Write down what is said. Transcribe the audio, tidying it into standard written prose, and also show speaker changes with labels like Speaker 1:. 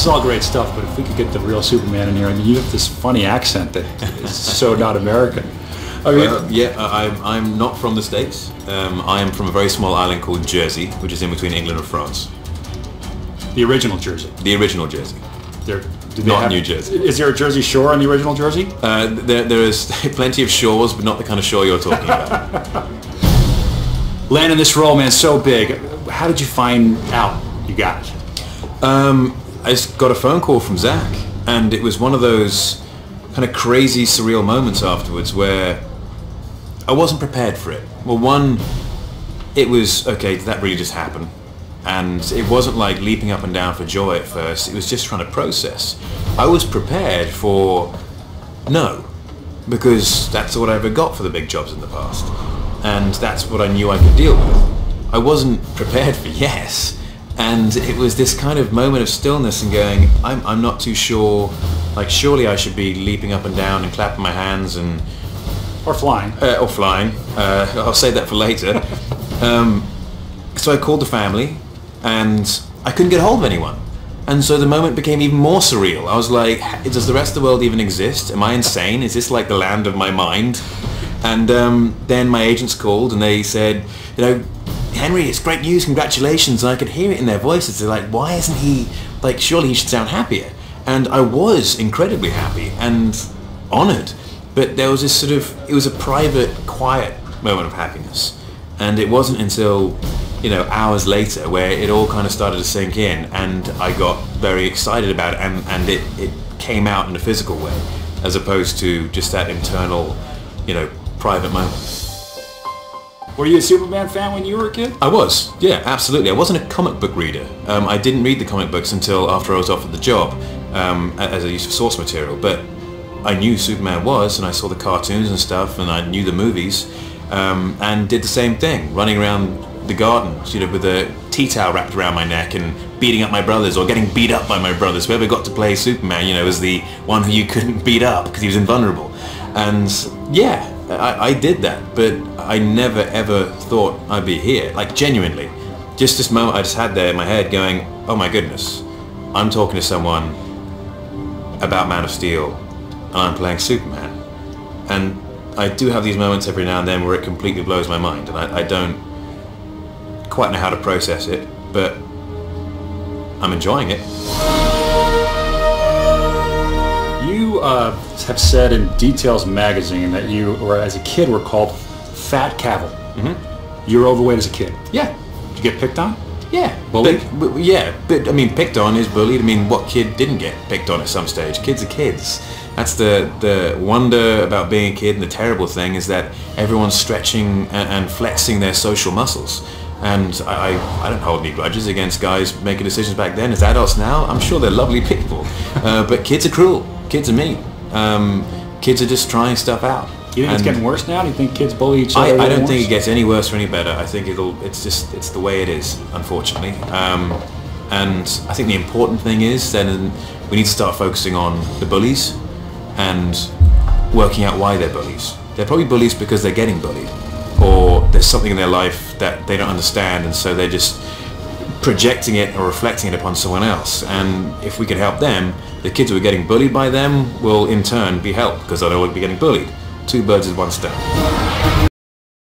Speaker 1: is all great stuff, but if we could get the real Superman in here, I mean, you have this funny accent that is so not American. I mean,
Speaker 2: I'm not from the States. I am from a very small island called Jersey, which is in between England and France.
Speaker 1: the original Jersey.
Speaker 2: The original Jersey. Not New Jersey.
Speaker 1: Is there a Jersey Shore on the original Jersey?
Speaker 2: There is plenty of shores, but not the kind of shore you're talking about.
Speaker 1: Landing this role, man, so big. How did you find out you got it?
Speaker 2: I just got a phone call from Zach, and it was one of those kind of crazy, surreal moments afterwards where I wasn't prepared for it. Well, one, it was, okay, did that really just happen? And it wasn't like leaping up and down for joy at first, it was just trying to process. I was prepared for no, because that's what I ever got for the big jobs in the past. And that's what I knew I could deal with. I wasn't prepared for yes. And it was this kind of moment of stillness and going, I'm not too sure, like surely I should be leaping up and down and clapping my hands and...
Speaker 1: Or flying.
Speaker 2: Or flying. I'll save that for later. So I called the family and I couldn't get hold of anyone. And so the moment became even more surreal. I was like, does the rest of the world even exist? Am I insane? Is this like the land of my mind? And then my agents called and they said, you know, Henry, it's great news, congratulations. And I could hear it in their voices. They're like, why isn't he, like, surely he should sound happier. And I was incredibly happy and honoured. But there was this sort of, it was a private, quiet moment of happiness. And it wasn't until, you know, hours later where it all kind of started to sink in and I got very excited about it and it came out in a physical way as opposed to just that internal, you know, private moment.
Speaker 1: Were you a Superman fan when you were a kid?
Speaker 2: I was, yeah, absolutely. I wasn't a comic book reader. I didn't read the comic books until after I was offered the job as a use of source material, but I knew Superman was, and I saw the cartoons and stuff, and I knew the movies, and did the same thing, running around the gardens, you know, with a tea towel wrapped around my neck and beating up my brothers, or getting beat up by my brothers. Whoever got to play Superman, you know, was the one who you couldn't beat up because he was invulnerable. And yeah, I did that, but I never ever thought I'd be here, like genuinely. Just this moment I just had there in my head going, oh my goodness, I'm talking to someone about Man of Steel and I'm playing Superman. And I do have these moments every now and then where it completely blows my mind and I don't quite know how to process it, but I'm enjoying it.
Speaker 1: You have said in Details magazine that you, or as a kid, were called Fat Cavill. Mm-hmm. You were overweight as a kid.
Speaker 2: Yeah.
Speaker 1: Did you get picked on?
Speaker 2: Yeah.
Speaker 1: Bullied?
Speaker 2: But yeah, but I mean, picked on is bullied. I mean, what kid didn't get picked on at some stage? Kids are kids. That's the wonder about being a kid, and the terrible thing is that everyone's stretching and flexing their social muscles. And I don't hold any grudges against guys making decisions back then. As adults now, I'm sure they're lovely people. But kids are cruel. Kids are mean. Kids are just trying stuff out.
Speaker 1: Do you think it's getting worse now? Do you think kids bully each other?
Speaker 2: I don't think it gets any worse or any better. I think it's the way it is, unfortunately. And I think the important thing is then we need to start focusing on the bullies and working out why they're bullies. They're probably bullies because they're getting bullied, or there's something in their life that they don't understand, and so they're just projecting it or reflecting it upon someone else. And if we can help them, the kids who are getting bullied by them will in turn be helped because they'll be getting bullied. Two birds with one stone.